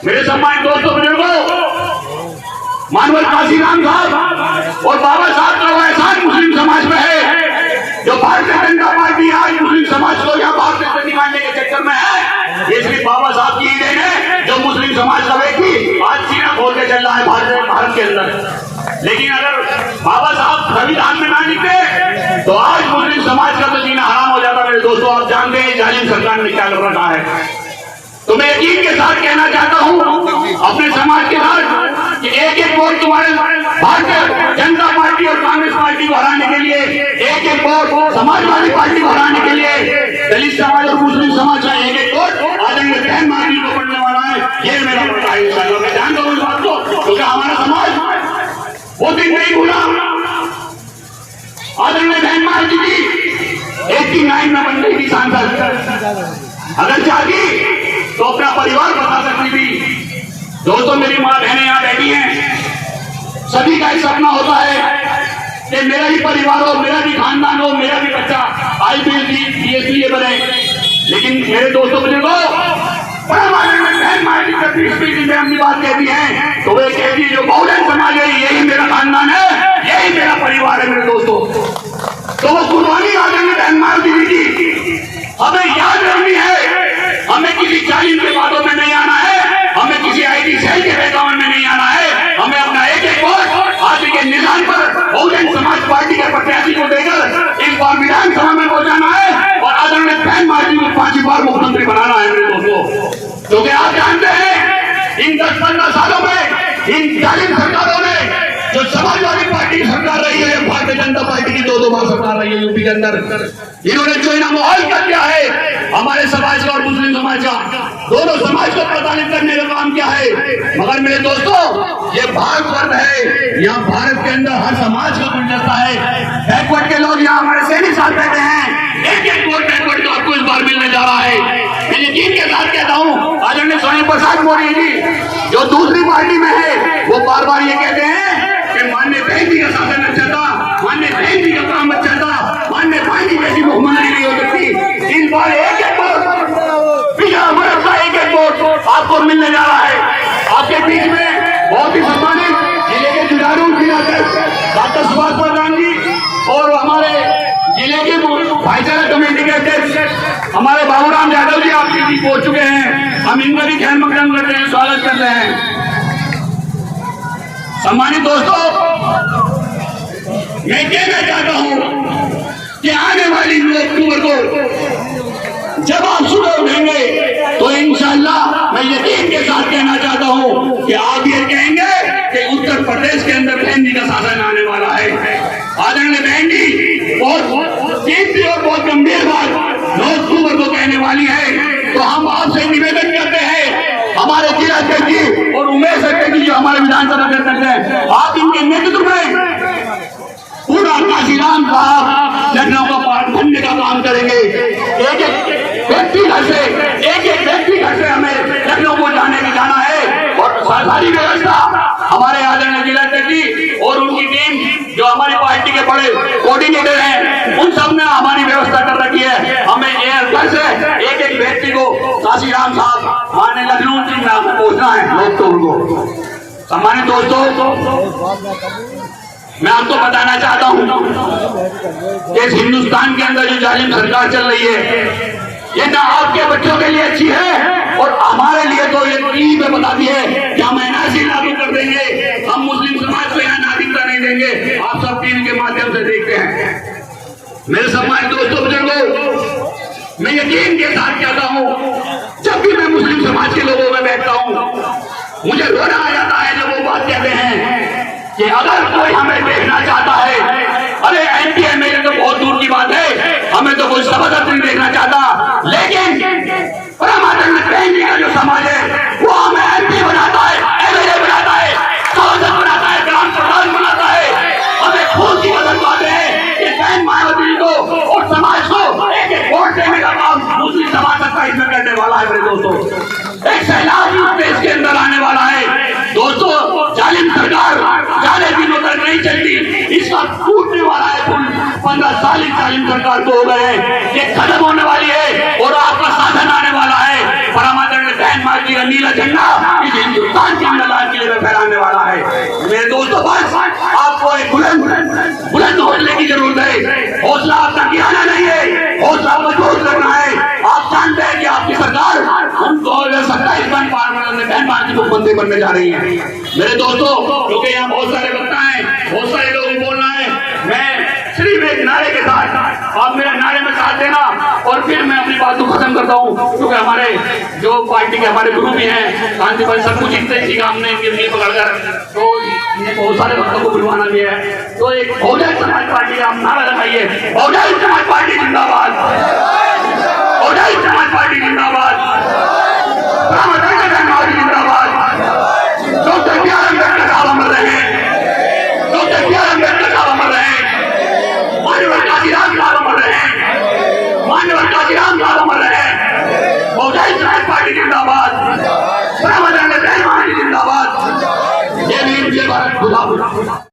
मेरे सम्मानित दोस्तों बुजुर्गों, मानवल काशीराम साहब और बाबा साहब का वो एहसान मुस्लिम समाज में है जो भारतीय जनता पार्टी आज मुस्लिम समाज को यहाँ बाहर से निकालने के चक्कर में है। ये सिर्फ बाबा साहब की ही देन है जो मुस्लिम समाज का व्यक्ति आज सीना खोल के चल रहा है भारत के अंदर। लेकिन अगर बाबा साहब संविधान में ना लिखते तो आज मुस्लिम समाज का तो जीना हराम हो जाता। मेरे दोस्तों, आप जानते हैं जालिम सरकार ने क्या कर रखा है। तो मैं यकीन के साथ कहना चाहता हूं अपने समाज के साथ कि एक एक वोट तुम्हारे भारतीय जनता पार्टी और कांग्रेस पार्टी को हराने के लिए, एक एक वोट समाजवादी पार्टी को हराने के लिए दलित समाज और मुस्लिम समाज का एक एक वोट आदरणीय बहन माजी को पड़ने वाला है। ये मेरा पता है इंशाअल्लाह। मैं जानता हूँ इस बात को क्योंकि हमारा समाज वो दिन नहीं भूला। आदरणीय बहन माजी की 89 में बन गई थी सांसद, अगर चाहती तो अपना परिवार बता सकती थी। दोस्तों, मेरी माँ बहनें यहाँ बैठी हैं, सभी का एक सपना होता है कि मेरा भी परिवार हो, मेरा भी खानदान हो, मेरा भी बच्चा IPS DSP बने। लेकिन मेरे दोस्तों बुजुर्गों, बहन माई की अपनी बात कहती है तो वे कहती है जो बहुजन समाज है यही मेरा खानदान है, यही मेरा परिवार है। मेरे दोस्तों, तो वो कुर्बानी आदरणीय बहन माई दीदी की हमें याद रखनी है। हमें किसी जालिम के बातों में नहीं आना है, हमें किसी IT सेल के बहकावे में नहीं आना है। हमें अपना एक एक वोट आज के निशान पर बहुजन समाज पार्टी के प्रत्याशी को देकर इस बार विधानसभा में पहुंचाना है और आदरणीय बहन माजी को 5 बार मुख्यमंत्री बनाना है। मेरे दोस्तों, क्योंकि आप जानते हैं इन 10-15 सालों में इन जालिम सरकारों ने जो समाजवादी पार्टी की सरकार रही है, भारतीय जनता पार्टी की 2-2 बार सरकार रही है यूपी के अंदर, इन्होंने जो इना माहौल कर दिया है हमारे समाज का और मुस्लिम समाज का, दोनों समाज को प्रताड़ित करने का काम किया है। मगर मेरे दोस्तों, ये भारत वर्ग है, यहाँ भारत के अंदर हर समाज का गुलदस्ता है। बैकवर्ड के लोग यहाँ हमारे सैनिक साथ बैठे हैं, एक एक वोट बैकवर्ड को आपको इस बार मिलने जा रहा है। मैं यकीन के साथ कहता हूँ आदरणीय सोनी प्रसाद मौर्य जी जो दूसरी पार्टी में है, वो बार बार ये कहते हैं कि मान्य बहन जी का शासन अच्छा था, मान्य बहन जी का काम अच्छा था, मान्य भाई जी जैसी मुख्यमंत्री नहीं हो सकती। इस बार एक एक वोट पिछला वर्ष का एक एक वोट आपको मिलने जा रहा है। आपके बीच में बहुत ही सम्मानित जिले के जुझारू जिला डॉक्टर सुभाष प्रधान जी और हमारे जिले के भाईचारा कमेटी के अध्यक्ष हमारे बाबूराम यादव जी आपके बीच पहुंच चुके हैं। हम इनका भी खैर मकदम करते हैं, स्वागत करते हैं। सम्मानित दोस्तों, मैं कहना चाहता हूं कि आने वाली 9 अक्टूबर को जब आप सुबह उठेंगे तो इंशाअल्लाह मैं यकीन के साथ कहना चाहता हूं कि आप ये कहेंगे कि उत्तर प्रदेश के अंदर बहन जी का शासन आने वाला है। आदरणीय बहन जी बहुत कीमती और बहुत गंभीर बात 9 अक्टूबर को कहने वाली है। तो हम आपसे निवेदन करते हैं, हमारे जिला अध्यक्ष जी और उमेश अध्यक्ष जी जो हमारे विधानसभा के अध्यक्ष हैं, आप इनके नेतृत्व में पूरा काशीराम साहब लखनऊ का पार्ट बनने का काम करेंगे। एक एक व्यक्ति घर से, एक एक व्यक्ति घर से हमें लखनऊ को जाना है और सारी व्यवस्था हमारे आदरणीय जिला अध्यक्ष जी और उनकी टीम जो हमारी पार्टी के बड़े कोऑर्डिनेटर हैं, उन सब ने हमारी व्यवस्था कर रखी है। हमें घर से एक एक व्यक्ति को काशीराम साहब माने लखनऊ में पहुंचना है 9 अक्टूबर को। सम्मानित दोस्तों, मैं आपको बताना चाहता हूं कि इस हिंदुस्तान के अंदर जो जालिम सरकार चल रही है, ये ना आपके बच्चों के लिए अच्छी है और हमारे लिए तो ये टीवी पे बताती है कि हम NRC लागू कर देंगे, हम मुस्लिम समाज को यहाँ नागरिकता नहीं देंगे। आप सब टीवी के माध्यम से देखते हैं। मेरे सम्मानित दोस्तों बुजुर्गों, मैं यकीन के साथ कहता हूँ जब भी मैं मुस्लिम समाज के लोगों में बैठता हूँ मुझे रोना आ जाता है जब वो बात कहते हैं कि अगर कोई हमें देखना चाहता है, अरे MP MLA तो बहुत दूर की बात है, हमें तो कोई जबरदस्ती नहीं देखना चाहता, लेकिन परमात्मा बहन जी का जो समाज है वो हमें MP बनाता है, MLA बनाता है, सांसद बनाता है, ग्राम प्रधान बनाता है। हमें खून की मदद पाते हैं कि बहन मायावती को और समाज को एक एक वोट देने का काम मुस्लिम समाज का इसमें करने वाला है। मेरे दोस्तों, एक सैलाब देश के अंदर आने वाला है। दोस्तों, जालिम सरकार ज्यादा दिनों तक नहीं चलती, इसका टूटने वाला है। 15 साल इस जालिम सरकार को हो गए हैं, ये खत्म होने वाली है और आपका साधन आने वाला है। परमात्मा बहन माँ जी का नीला झंडा इस प्रधानमंत्री बनने जा रही हैं। मेरे दोस्तों, क्योंकि यहाँ बहुत सारे वक्ता हैं, बहुत सारे लोगों को बोलना है, मैं सिर्फ एक नारे के साथ, आप मेरे नारे में साथ देना और फिर मैं अपनी बात को खत्म करता हूँ, क्योंकि हमारे जो पार्टी के हमारे गुरु भी हैं, शांति भाई सब कुछ इसी का हमने इनके पकड़कर, तो बहुत सारे वक्तों को बुलवाना भी है। तो एक बहुजन समाज पार्टी का आप नारा लगाइए, बहुजन समाज पार्टी जिंदाबाद, बहुजन समाज पार्टी जिंदाबाद, जिंदाबाद, डॉक्टर बी आर अम्बेडकर साहब अमर रहे, डॉक्टर बी आर अम्बेडकर साहब अमर रहे, माननीय काशीराम साहब अमर रहे, माननीय काशीराम साहब अमर रहे, बहुजन समाज पार्टी जिंदाबाद, जिंदाबाद। जय भीम, जय भारत, खुदा।